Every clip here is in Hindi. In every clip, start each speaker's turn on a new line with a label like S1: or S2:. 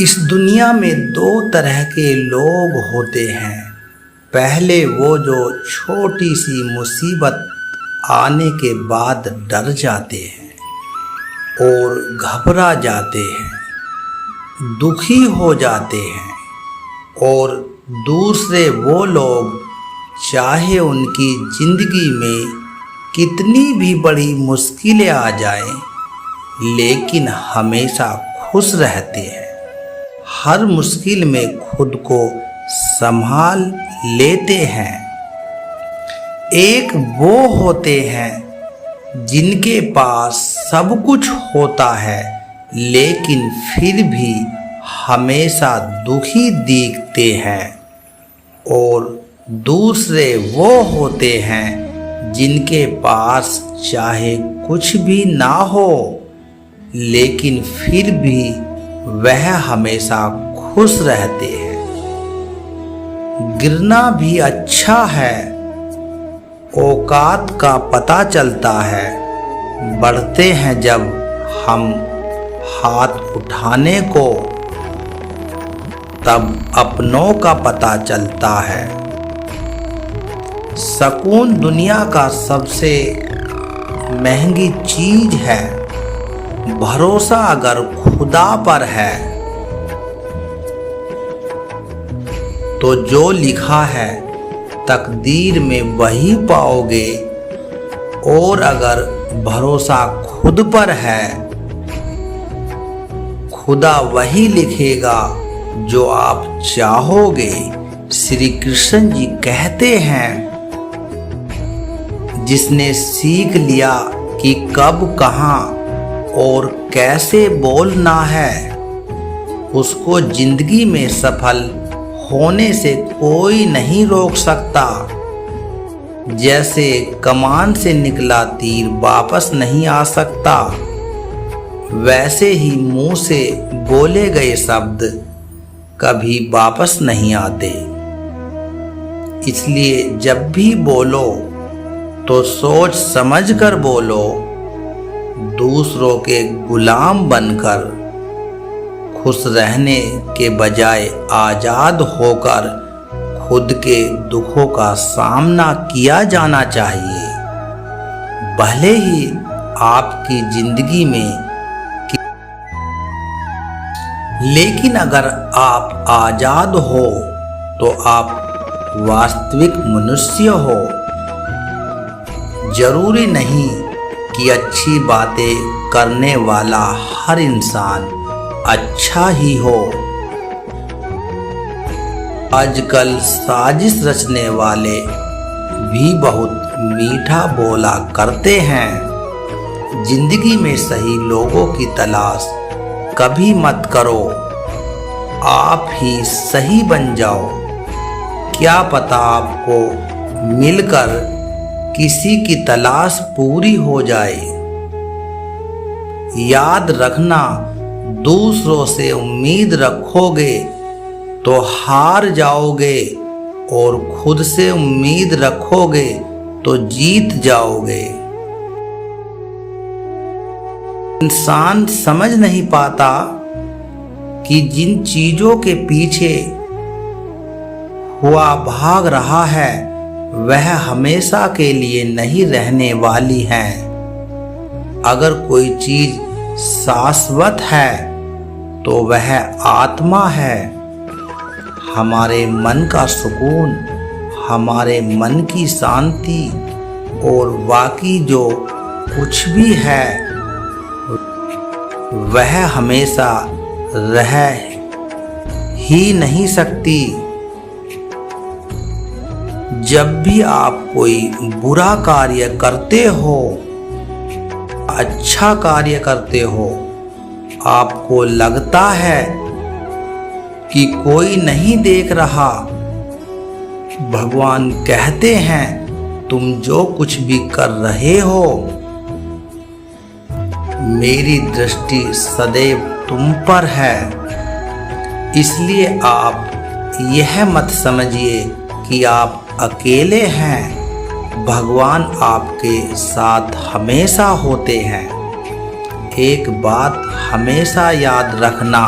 S1: इस दुनिया में दो तरह के लोग होते हैं। पहले वो जो छोटी सी मुसीबत आने के बाद डर जाते हैं और घबरा जाते हैं, दुखी हो जाते हैं। और दूसरे वो लोग चाहे उनकी ज़िंदगी में कितनी भी बड़ी मुश्किलें आ जाएं, लेकिन हमेशा खुश रहते हैं। हर मुश्किल में खुद को संभाल लेते हैं। एक वो होते हैं जिनके पास सब कुछ होता है, लेकिन फिर भी हमेशा दुखी दिखते हैं। और दूसरे वो होते हैं जिनके पास चाहे कुछ भी ना हो, लेकिन फिर भी वह हमेशा खुश रहते हैं। गिरना भी अच्छा है, औकात का पता चलता है। बढ़ते हैं जब हम हाथ उठाने को, तब अपनों का पता चलता है। सुकून दुनिया का सबसे महंगी चीज है। भरोसा अगर खुदा पर है तो जो लिखा है तकदीर में वही पाओगे। और अगर भरोसा खुद पर है, खुदा वही लिखेगा जो आप चाहोगे। श्री कृष्ण जी कहते हैं, जिसने सीख लिया कि कब, कहाँ और कैसे बोलना है, उसको जिंदगी में सफल होने से कोई नहीं रोक सकता। जैसे कमान से निकला तीर वापस नहीं आ सकता, वैसे ही मुंह से बोले गए शब्द कभी वापस नहीं आते। इसलिए जब भी बोलो तो सोच समझ कर बोलो। दूसरों के गुलाम बनकर खुश रहने के बजाय आज़ाद होकर खुद के दुखों का सामना किया जाना चाहिए। भले ही आपकी जिंदगी में, लेकिन अगर आप आज़ाद हो तो आप वास्तविक मनुष्य हो। जरूरी नहीं कि अच्छी बातें करने वाला हर इंसान अच्छा ही हो। आजकल साजिश रचने वाले भी बहुत मीठा बोला करते हैं। जिंदगी में सही लोगों की तलाश कभी मत करो, आप ही सही बन जाओ। क्या पता आपको मिलकर किसी की तलाश पूरी हो जाए। याद रखना, दूसरों से उम्मीद रखोगे तो हार जाओगे, और खुद से उम्मीद रखोगे तो जीत जाओगे। इंसान समझ नहीं पाता कि जिन चीजों के पीछे हुआ भाग रहा है, वह हमेशा के लिए नहीं रहने वाली है। अगर कोई चीज शाश्वत है तो वह आत्मा है। हमारे मन का सुकून, हमारे मन की शांति और बाकी जो कुछ भी है, वह हमेशा रह ही नहीं सकती। जब भी आप कोई बुरा कार्य करते हो, अच्छा कार्य करते हो, आपको लगता है कि कोई नहीं देख रहा। भगवान कहते हैं, तुम जो कुछ भी कर रहे हो, मेरी दृष्टि सदैव तुम पर है। इसलिए आप यह मत समझिए कि आप अकेले हैं। भगवान आपके साथ हमेशा होते हैं। एक बात हमेशा याद रखना,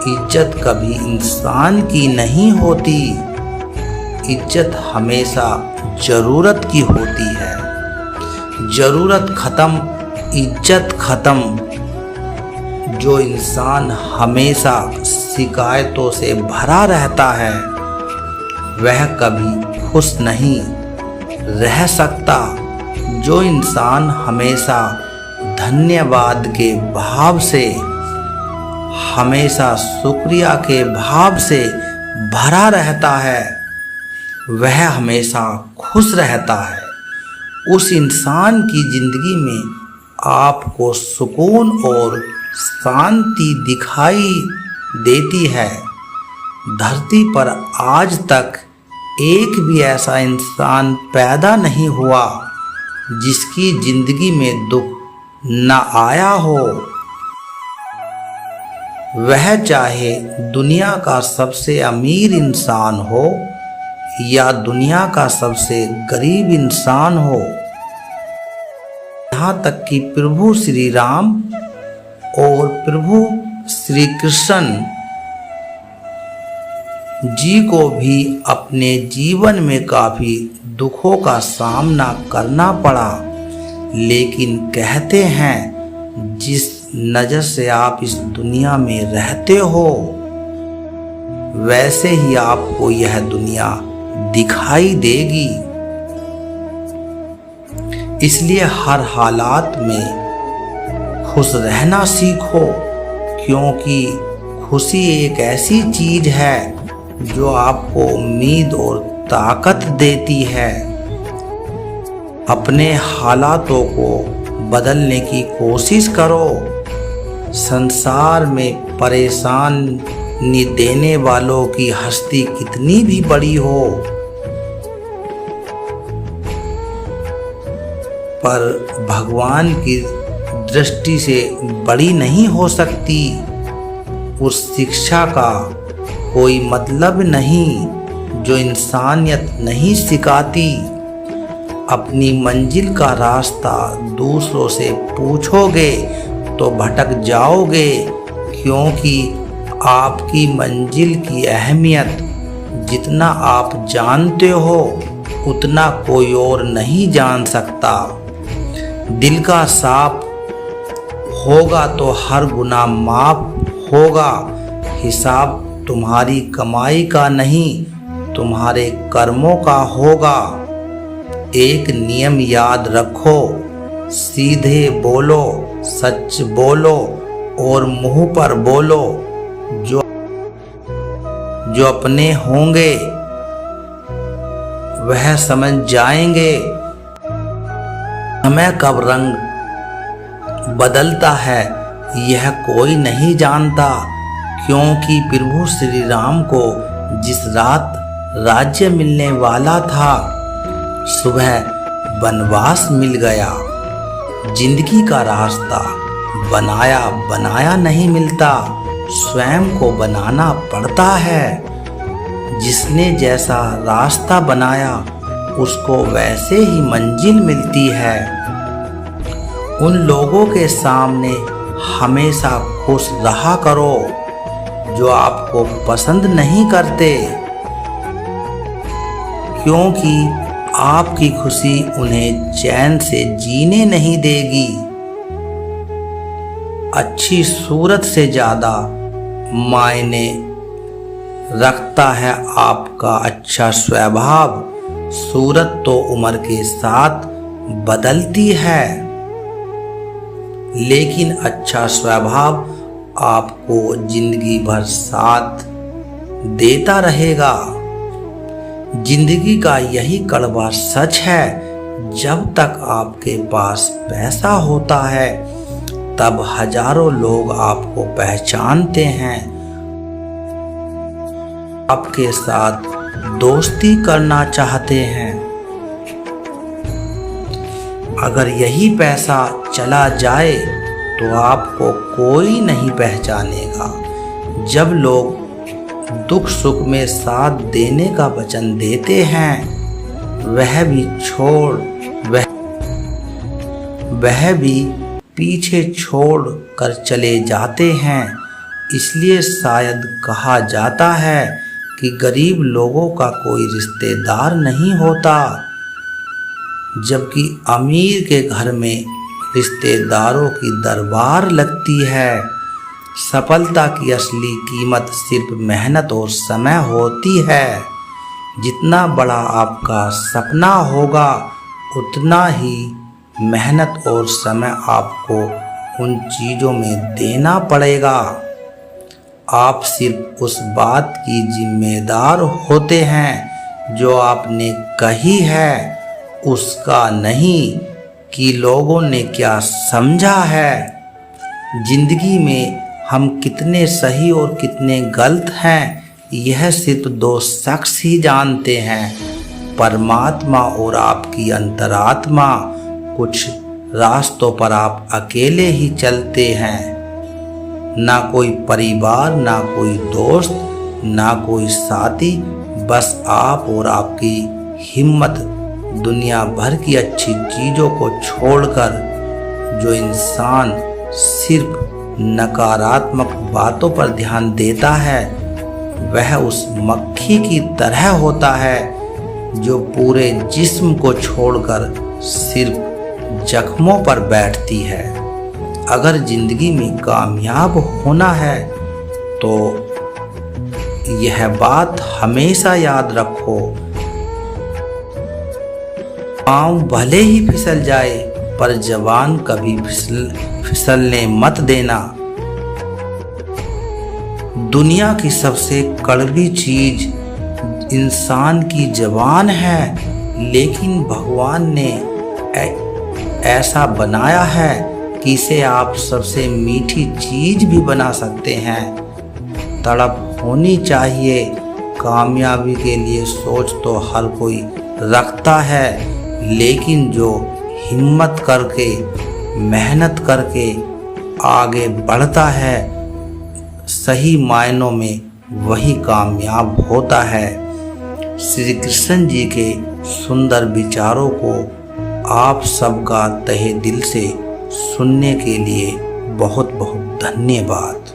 S1: इज्जत कभी इंसान की नहीं होती, इज्जत हमेशा ज़रूरत की होती है। ज़रूरत ख़त्म, इज्जत ख़त्म। जो इंसान हमेशा शिकायतों से भरा रहता है वह कभी खुश नहीं रह सकता। जो इंसान हमेशा धन्यवाद के भाव से, हमेशा शुक्रिया के भाव से भरा रहता है वह हमेशा खुश रहता है। उस इंसान की ज़िंदगी में आपको सुकून और शांति दिखाई देती है। धरती पर आज तक एक भी ऐसा इंसान पैदा नहीं हुआ जिसकी ज़िंदगी में दुख न आया हो। वह चाहे दुनिया का सबसे अमीर इंसान हो या दुनिया का सबसे गरीब इंसान हो। यहाँ तक कि प्रभु श्री राम और प्रभु श्री कृष्ण जी को भी अपने जीवन में काफ़ी दुखों का सामना करना पड़ा, लेकिन कहते हैं जिस नज़र से आप इस दुनिया में रहते हो वैसे ही आपको यह दुनिया दिखाई देगी। इसलिए हर हालात में खुश रहना सीखो, क्योंकि खुशी एक ऐसी चीज है जो आपको उम्मीद और ताकत देती है। अपने हालातों को बदलने की कोशिश करो। संसार में परेशानी देने वालों की हस्ती कितनी भी बड़ी हो, पर भगवान की दृष्टि से बड़ी नहीं हो सकती। उस शिक्षा का कोई मतलब नहीं जो इंसानियत नहीं सिखाती। अपनी मंजिल का रास्ता दूसरों से पूछोगे तो भटक जाओगे, क्योंकि आपकी मंजिल की अहमियत जितना आप जानते हो उतना कोई और नहीं जान सकता। दिल का साफ होगा तो हर गुनाह माफ होगा। हिसाब तुम्हारी कमाई का नहीं, तुम्हारे कर्मों का होगा। एक नियम याद रखो, सीधे बोलो, सच बोलो और मुंह पर बोलो। जो अपने होंगे वह समझ जाएंगे। समय कब रंग बदलता है यह कोई नहीं जानता, क्योंकि प्रभु श्री राम को जिस रात राज्य मिलने वाला था सुबह वनवास मिल गया। जिंदगी का रास्ता बनाया बनाया नहीं मिलता, स्वयं को बनाना पड़ता है। जिसने जैसा रास्ता बनाया उसको वैसे ही मंजिल मिलती है। उन लोगों के सामने हमेशा खुश रहा करो जो आपको पसंद नहीं करते, क्योंकि आपकी खुशी उन्हें चैन से जीने नहीं देगी। अच्छी सूरत से ज़्यादा मायने रखता है आपका अच्छा स्वभाव। सूरत तो उम्र के साथ बदलती है, लेकिन अच्छा स्वभाव आपको जिंदगी भर साथ देता रहेगा। जिंदगी का यही कड़वा सच है, जब तक आपके पास पैसा होता है तब हजारों लोग आपको पहचानते हैं, आपके साथ दोस्ती करना चाहते हैं। अगर यही पैसा चला जाए तो आपको कोई नहीं पहचानेगा। जब लोग दुख सुख में साथ देने का वचन देते हैं वह भी पीछे छोड़ कर चले जाते हैं। इसलिए शायद कहा जाता है कि गरीब लोगों का कोई रिश्तेदार नहीं होता, जबकि अमीर के घर में रिश्तेदारों की दरबार लगती है। सफलता की असली कीमत सिर्फ मेहनत और समय होती है। जितना बड़ा आपका सपना होगा, उतना ही मेहनत और समय आपको उन चीज़ों में देना पड़ेगा। आप सिर्फ उस बात की जिम्मेदार होते हैं जो आपने कही है, उसका नहीं कि लोगों ने क्या समझा है। जिंदगी में हम कितने सही और कितने गलत हैं, यह सिर्फ दो शख्स ही जानते हैं, परमात्मा और आपकी अंतरात्मा। कुछ रास्तों पर आप अकेले ही चलते हैं, ना कोई परिवार, ना कोई दोस्त, ना कोई साथी, बस आप और आपकी हिम्मत। दुनिया भर की अच्छी चीज़ों को छोड़कर जो इंसान सिर्फ नकारात्मक बातों पर ध्यान देता है, वह उस मक्खी की तरह होता है जो पूरे जिस्म को छोड़कर सिर्फ जख्मों पर बैठती है। अगर जिंदगी में कामयाब होना है तो यह बात हमेशा याद रखो, पाँव भले ही फिसल जाए पर जबान कभी फिसलने मत देना। दुनिया की सबसे कड़वी चीज इंसान की जबान है, लेकिन भगवान ने ऐसा बनाया है कि इसे आप सबसे मीठी चीज भी बना सकते हैं। तड़प होनी चाहिए। कामयाबी के लिए सोच तो हर कोई रखता है, लेकिन जो हिम्मत करके मेहनत करके आगे बढ़ता है, सही मायनों में वही कामयाब होता है। श्री कृष्ण जी के सुंदर विचारों को आप सबका तहे दिल से सुनने के लिए बहुत बहुत धन्यवाद।